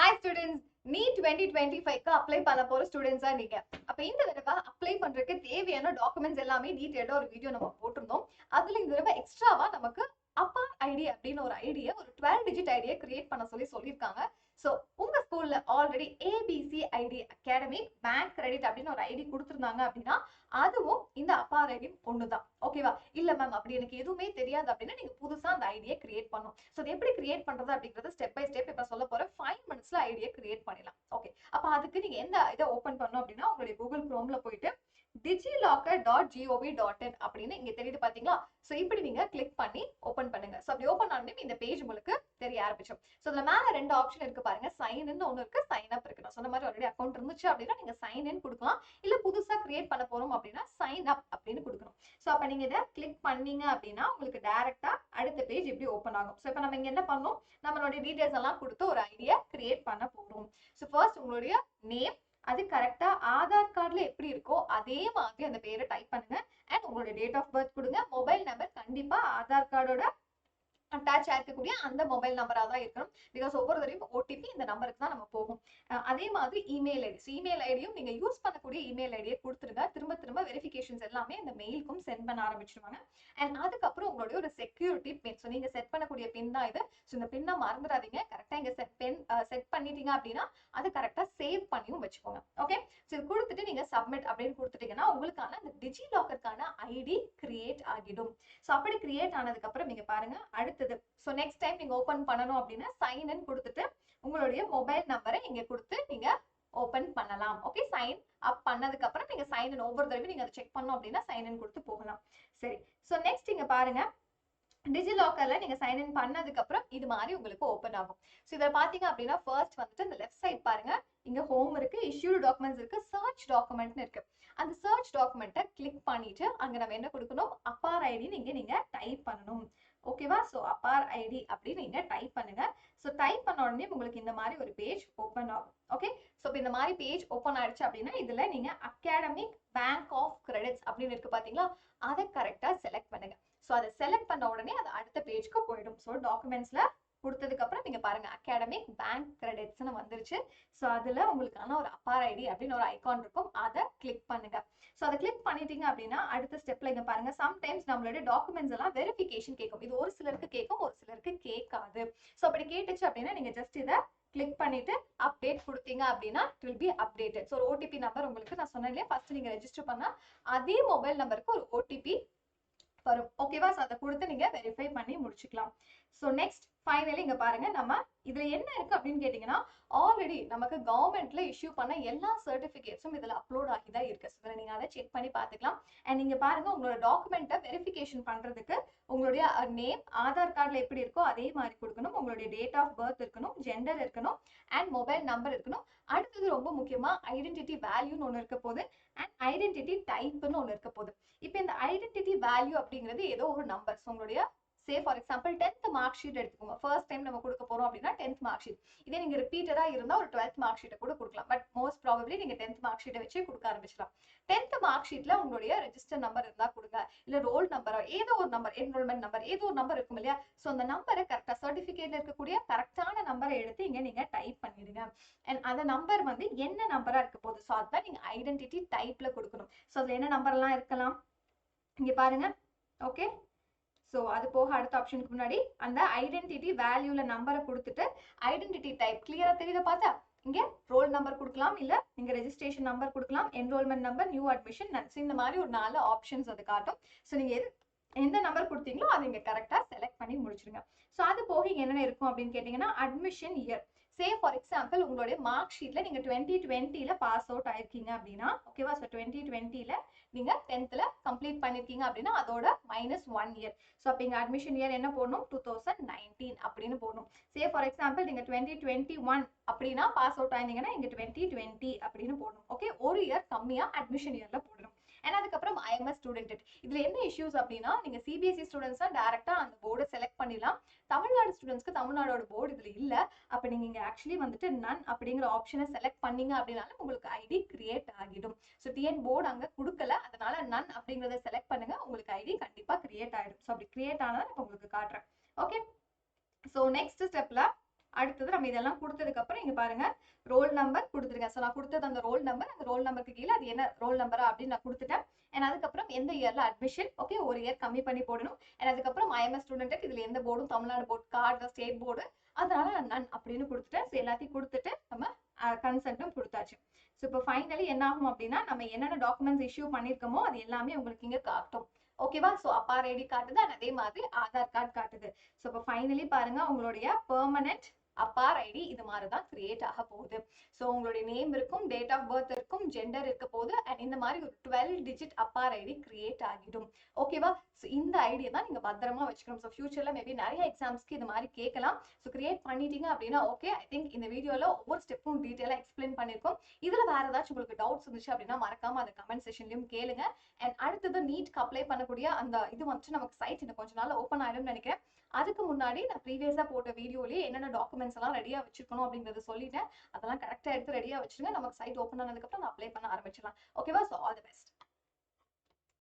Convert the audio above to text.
Hi students, NEET 2025 apply பண்ண போற ஸ்டூடெண்ட்ஸா நீங்க. அப்ப இந்த தடவை அப்ளை பண்றதுக்கு தேவையான டாக்குமெண்ட்ஸ் எல்லாமே டீடைலா ஒரு வீடியோ நம்ம போட்டிருந்தோம். அதுல இந்த தடவை எக்ஸ்ட்ராவா நமக்கு அப்பார் ஐடி அப்படின்னு ஒரு ஐடியை ஒரு 12 டிஜிட் ஐடியை கிரியேட் பண்ண சொல்லியிருக்காங்க. ஸோ உங்க ஸ்கூல்ல already ABC ID academic bank credit அப்படின்னு ஒரு ஐடி கொடுத்துருந்தாங்க அப்படின்னா அதுவும் இந்த அப்பார் ஐடி ஒண்ணுதான். ஓகேவா? இல்ல மேம் அப்படி எனக்கு எதுவுமே தெரியாது அப்படின்னா நீங்க புதுசா அந்த ஐடியை கிரியேட் பண்ணும். ஸோ அது எப்படி கிரியேட் பண்றது அப்படிங்கறது ஸ்டெப் பை ஸ்டெப் இப்ப சொல்ல போற 5 மினிட்ஸ்ல ஐடியை கிரியேட் பண்ணிடலாம். ஓகே, அப்ப அதுக்கு நீங்க எந்த இதை ஓபன் பண்ணணும் அப்படின்னா உங்களுடைய கூகுள் குரோம்ல போயிட்டு digilocker.gov.in அப்படின்னு இங்க தெரியுது பாத்தீங்களா? சோ இப்படி நீங்க கிளிக் பண்ணி ஓபன் பண்ணுங்க. சோ அப்படி ஓபன் ஆனே இந்த பேஜ் உங்களுக்கு தெரிய ஆரம்பிச்சிடும். சோ இதுல மேல ரெண்டு ஆப்ஷன் இருக்கு பாருங்க, சைன் இன் ஒன்னு இருக்கு, சைன் அப் இருக்கு. நான் சொன்ன மாதிரி ஆல்ரெடி அக்கௌண்ட் இருந்துச்சு அப்படின்னா நீங்க சைன் இன் கொடுக்கலாம், இல்ல புதுசா கிரியேட் பண்ண போறோம் அப்படின்னா சைன் அப் அப்படின்னு கொடுக்கணும். சோ அப்ப நீங்க இதை கிளிக் பண்ணீங்க அப்படின்னா உங்களுக்கு டைரக்டா அடுத்த பேஜ் இப்படி ஓபன் ஆகும். சோ இப்ப நம்ம இங்க என்ன பண்ணோம், நம்மளுடைய டீடைல்ஸ் எல்லாம் கொடுத்து ஒரு ஐடியா கிரியேட் பண்ண போறோம். சோ ஃபர்ஸ்ட் உங்களுடைய நேம், அது கரெக்டா ஆதார் கார்டுல எப்படி இருக்கோ அதே மாதிரி அந்த பேரை டைப் பண்ணுங்க. அண்ட் உங்களுடைய டேட் ஆஃப் பர்த் கொடுங்க. மொபைல் நம்பர் கண்டிப்பா ஆதார் கார்டோட அட்டாச் ஆயிருக்கக்கூடிய அந்த மொபைல் நம்பரா தான் இருக்கணும். பிகாஸ் ஒவ்வொரு தடவையும் ஓடிபி இந்த நம்பருக்கு தான் நம்ம போகும். அதே மாதிரி இமெயில் ஐடி, இமெயில் ஐடியும் நீங்க யூஸ் பண்ணக்கூடிய இமெயில் ஐடியை கொடுத்துருங்க. திரும்ப திரும்ப வெரிஃபிகேஷன்ஸ் எல்லாமே இந்த மெயிலுக்கும் சென்ட் பண்ண ஆரம்பிச்சிருவாங்க. அண்ட் அதுக்கப்புறம் உங்களுடைய ஒரு செக்யூரிட்டி பின், ஸோ நீங்க செட் பண்ணக்கூடிய பின் தான் இது. ஸோ இந்த பின்னை மறந்துடாதீங்க. கரெக்டா இங்க செட் பண்ணிட்டீங்க அப்படின்னா அது கரெக்டா சேவ் பண்ணியும் வச்சுக்கோங்க. ஓகே, ஸோ இது கொடுத்துட்டு நீங்க சப்மிட் அப்படின்னு கொடுத்துட்டீங்கன்னா உங்களுக்கான அந்த டிஜி லாக்கருக்கான ஐடி கிரியேட் ஆகிடும். ஸோ அப்படி கிரியேட் ஆனதுக்கு அப்புறம் நீங்க பாருங்க அடுத்தது. ஸோ நெக்ஸ்ட் டைம் நீங்க ஓபன் பண்ணணும் அப்படின்னா சைன் இன் கொடுத்துட்டு உங்களுடைய மொபைல் நம்பரை இங்க கொடுத்து நீங்க ஓபன் பண்ணலாம். ஓகே, சைன் அப் பண்ணதுக்கு அப்புறம் நீங்க சைன் இன் ஒவ்வொரு தடவை நீங்க அதை செக் பண்ணணும் அப்படின்னா சைன் இன் கொடுத்து போகலாம். சரி, ஸோ நெக்ஸ்ட் இங்க பாருங்க டிஜிலாக்கர்ல நீங்க சைன் இன் பண்ணதுக்கு அப்புறம் இது மாதிரி உங்களுக்கு ஓபன் ஆகும். ஸோ இதில் பாத்தீங்க அப்படின்னா ஃபர்ஸ்ட் வந்துட்டு இந்த லெஃப்ட் சைட் பாருங்க, இங்க ஹோம் இருக்கு, இஷ்யூடு டாக்குமெண்ட்ஸ் இருக்கு, சர்ச் டாக்குமெண்ட்னு இருக்கு. அந்த சர்ச் டாக்குமெண்ட்டை கிளிக் பண்ணிட்டு அங்க நம்ம என்ன கொடுக்கணும், அப்பார் ஐடி நீங்க டைப் பண்ணணும். ஓகேவா? ஸோ அப்பார் ஐடி அப்படின்னு நீங்க டைப் பண்ணுங்க. ஸோ டைப் பண்ண உடனே உங்களுக்கு இந்த மாதிரி ஒரு பேஜ் ஓப்பன் ஆகும். ஓகே, ஸோ இப்போ இந்த மாதிரி பேஜ் ஓப்பன் ஆயிடுச்சு அப்படின்னா இதுல நீங்க அகாடமிக் பேங்க் ஆஃப் கிரெடிட்ஸ் அப்படின்னு இருக்கு பாத்தீங்களா, அதை கரெக்டா செலக்ட் பண்ணுங்க. ஸோ அதை செலக்ட் பண்ண உடனே அது அடுத்த பேஜ்க்கு போயிடும். ஸோ டாக்குமெண்ட்ஸ்ல கொடுத்ததுக்கு அப்புறம் நீங்க பாருங்க அகாடமிக் பேங்க் கிரெடிட்ஸ்னு வந்துருச்சு. ஸோ அதுல உங்களுக்கான ஒரு அப்பார் ஐடி அப்படின்னு ஒரு ஐகான் இருக்கும், அதை கிளிக் பண்ணுங்க. ஸோ அதை கிளிக் பண்ணிட்டீங்க அப்படின்னா அடுத்த ஸ்டெப்ல இங்க பாருங்க சம்டைம்ஸ் நம்மளுடைய டாக்குமெண்ட்ஸ் எல்லாம் வெரிஃபிகேஷன் கேட்கும். இது ஒரு சிலருக்கு கேட்கும், ஒரு சிலருக்கு கேட்காது. ஸோ அப்படி கேட்டுச்சு அப்படின்னா நீங்க ஜஸ்ட் இதை கிளிக் பண்ணிட்டு அப்டேட் கொடுத்தீங்க அப்படின்னா it will be updated. So ஒரு ஓடிபி நம்பர் உங்களுக்கு நான் சொன்னேன் இல்லையா, ஃபர்ஸ்ட் நீங்க ரெஜிஸ்டர் பண்ணா அதே மொபைல் நம்பருக்கு ஒரு ஓடிபி வரும். ஓகேவா? ஸோ அதை கொடுத்து நீங்க வெரிஃபை பண்ணி முடிச்சுக்கலாம். ஸோ நெக்ஸ்ட் ஃபைனலி இங்க பாருங்க நம்ம இதுல என்ன இருக்கு அப்படின்னு கேட்டீங்கன்னா ஆல்ரெடி நமக்கு கவர்மெண்ட்ல இஷ்யூ பண்ண எல்லா சர்டிபிகேட்ஸும் இதுல அப்லோட் ஆகி தான் இருக்கு. ஸோ நீங்க அதை செக் பண்ணி பார்த்துக்கலாம். அண்ட் நீங்க பாருங்க உங்களோட டாக்குமெண்ட்டை வெரிஃபிகேஷன் பண்றதுக்கு உங்களுடைய நேம் ஆதார் கார்டுல எப்படி இருக்கோ அதே மாதிரி கொடுக்கணும், உங்களுடைய டேட் ஆஃப் பர்த் இருக்கணும், ஜெண்டர் இருக்கணும், அண்ட் மொபைல் நம்பர் இருக்கணும். அடுத்தது ரொம்ப முக்கியமா ஐடென்டிட்டி வேல்யூன்னு ஒன்று இருக்க போது அண்ட் ஐடென்டிட்டி டைப்னு ஒன்று இருக்க போகுது. இப்போ இந்த ஐடென்டிட்டி வேல்யூ அப்படிங்கிறது ஏதோ ஒரு நம்பர். உங்களுடைய say for example 10th mark sheet எடுத்துக்கோங்க. ஃபர்ஸ்ட் டைம் நம்ம கொடுக்க போறோம் அப்படின்னா 10th மார்க் ஷீட். இதே நீங்க ரிப்பீட்டடா இருந்தா ஒரு 12th மார்க் ஷீட்டை கூட கொடுக்கலாம். பட் மோஸ்ட் ப்ராபப்லி நீங்க 10th மார்க் ஷீட்டை வச்சு கொடுக்க ஆரம்பிச்சலாம். 10th மார்க் ஷீட்ல உங்களுடைய ரெஜிஸ்டர் நம்பர் இருந்தா கொடுங்க, இல்ல ரோல் நம்பரோ ஏதோ ஒரு நம்பர், என்ரோல்மெண்ட் நம்பர் ஏதோ ஒரு நம்பர் இருக்கும் இல்லையா. ஸோ அந்த நம்பரை கரெக்டா சர்டிபிகேட்ல இருக்கக்கூடிய கரெக்டான நம்பரை எடுத்து இங்க நீங்க டைப் பண்ணிடுங்க. அண்ட் அந்த நம்பர் வந்து என்ன நம்பரா இருக்க போகுது, ஸோ அதுதான் நீங்க ஐடென்டிட்டி டைப்ல கொடுக்கணும். ஸோ அதுல என்ன நம்பர் எல்லாம் இருக்கலாம் இங்க பாருங்க. ஓகே, ஸோ அது போக அடுத்த ஆப்ஷனுக்கு முன்னாடி அந்த ஐடென்டிட்டி வேல்யூல நம்பரை கொடுத்துட்டு ஐடென்டிட்டி டைப் கிளியரா தெரியுத பார்த்தா இங்க ரோல் நம்பர் கொடுக்கலாம், இல்ல நீங்க ரெஜிஸ்ட்ரேஷன் நம்பர் கொடுக்கலாம், என்ரோல்மெண்ட் நம்பர், நியூ அட்மிஷன், இந்த மாதிரி ஒரு 4 ஆப்ஷன்ஸ் அது காட்டும். ஸோ நீங்க எந்த நம்பர் கொடுத்தீங்களோ அதை இங்க கரெக்டா செலக்ட் பண்ணி முடிச்சிருங்க. ஸோ அது போக என்னென்ன இருக்கும் அப்படின்னு கேட்டீங்கன்னா admission year. Say for example உங்களுடைய மார்க் ஷீட்ல நீங்க 2020ல பாஸ் அவுட் ஆயிருக்கீங்க அப்படின்னா ஓகேவா, ஸோ 2020ல நீங்க 10th கம்ப்ளீட் பண்ணிருக்கீங்க அப்படின்னா அதோட -1 இயர். ஸோ அப்போ இங்க அட்மிஷன் இயர் என்ன போடணும், 2019 அப்படின்னு போடணும். சே ஃபார் எக்ஸாம்பிள் நீங்க 2021 அப்படின்னா பாஸ் அவுட் ஆயிருந்தீங்கன்னா இங்க 2020 அப்படின்னு போடணும். ஓகே, ஒரு இயர் கம்மியா அட்மிஷன் இயர்ல போடணும். அண்ட் அதுக்கப்புறம் ஐஎம்எஸ் ஸ்டூடெண்ட். இதுல என்ன இஷ்யூஸ் அப்படின்னா நீங்க சிபிஎஸ்இ ஸ்டூடெண்ட்ஸ் டைரக்டா அந்த போர்டை செலக்ட் பண்ணிடலாம். தமிழ்நாடு ஸ்டூடெண்ட்ஸ்க்கு தமிழ்நாடோட போர்டு இதுல இல்ல. அப்ப நீங்க இங்க ஆக்சுவலி வந்துட்டு நன் அப்படிங்கிற ஆப்ஷனை செலக்ட் பண்ணீங்க அப்படின்னாலும் உங்களுக்கு ஐடி கிரியேட் ஆகிடும். ஸோ டிஎன் போர்டு அங்க கொடுக்கல, அதனால நன் அப்படிங்கறத செலக்ட் பண்ணுங்க, உங்களுக்கு ஐடி கண்டிப்பா கிரியேட் ஆயிடும். ஸோ அப்படி கிரியேட் ஆனதை இப்போ உங்களுக்கு காட்டுறேன். ஓகே, ஸோ நெக்ஸ்ட் ஸ்டெப்ல அடுத்தது நம்ம இதெல்லாம் கொடுத்ததுக்கு அப்புறம் இங்க பாருங்க ரோல் நம்பர் கொடுத்துருங்க. ஸோ நான் கொடுத்தது அந்த ரோல் நம்பர், அந்த ரோல் நம்பருக்கு கீழே அது என்ன ரோல் நம்பரா அப்படின்னு நான் கொடுத்துட்டேன். அண்ட் அதுக்கப்புறம் எந்த இயர்ல அட்மிஷன், ஓகே ஒரு இயர் கம்மி பண்ணி போடணும். அண்ட் அதுக்கப்புறம் ஐஎம்எஸ் ஸ்டூடெண்ட் இதுல எந்த போர்டும் Tamil Nadu board card state board அதனால நன் அப்படின்னு கொடுத்துட்டேன். ஸோ எல்லாத்தையும் கொடுத்துட்டு நம்ம கன்சென்ட்டும் கொடுத்தாச்சு. ஸோ இப்போ ஃபைனலி என்ன ஆகும் அப்படின்னா நம்ம என்னென்ன டாக்குமெண்ட்ஸ் இஷ்யூ பண்ணியிருக்கோமோ அது எல்லாமே உங்களுக்கு இங்க காட்டும். ஓகேவா? ஸோ அப்பார் ஐடி காட்டுது அண்ட் அதே மாதிரி ஆதார் கார்டு காட்டுது. ஸோ இப்போ ஃபைனலி பாருங்க உங்களுடைய பெர்மனன்ட் அப்பார் ஐடி இது மாதிரி தான் கிரியேட் ஆக போகுது. ஸோ உங்களுடைய நேம் இருக்கும், டேட் ஆஃப் பர்த் இருக்கும், ஜெண்டர் இருக்க போகுது அண்ட் இந்த மாதிரி ஒரு 12 டிஜிட் அப்பார் ஐடி கிரியேட் ஆகிடும். ஓகேவா? ஸோ இந்த ஐடியை தான் நீங்க பத்திரமா வச்சுக்கணும். ஸோ ஃபியூச்சர்ல மேபி நிறைய எக்ஸாம்ஸ்க்கு இது மாதிரி கேட்கலாம். ஸோ கிரியேட் பண்ணிட்டீங்க அப்படின்னா ஓகே. ஐ திங்க் இந்த வீடியோல ஒவ்வொரு ஸ்டெப்பும் டீட்டெயிலாக எக்ஸ்பிளைன் பண்ணிருக்கோம். இதுல வேற ஏதாச்சும் உங்களுக்கு டவுட்ஸ் இருந்துச்சு அப்படின்னா மறக்காம அந்த கமெண்ட் செஷன்லயும் கேளுங்க. அண்ட் அடுத்தது நீட்க்கு அப்ளை பண்ணக்கூடிய அந்த இது வந்துட்டு நமக்கு சைட் இன்னும் கொஞ்ச நாள் ஓப்பன் ஆயிடும்னு நினைக்கிறேன். அதுக்கு முன்னாடி நான் ப்ரீவியஸா போட்ட வீடியோலயே என்னென்ன டாக்குமெண்ட்ஸ் எல்லாம் ரெடியா வச்சிருக்கணும் அப்படிங்கறத சொல்லிட்டேன். அதெல்லாம் கரெக்டா எடுத்து ரெடியா வச்சிருங்க. நமக்கு சைட் ஓப்பன் ஆனதுக்கு அப்புறம் நான் அப்ளை பண்ண ஆரம்பிச்சிடலாம். ஓகேவா? So all the best.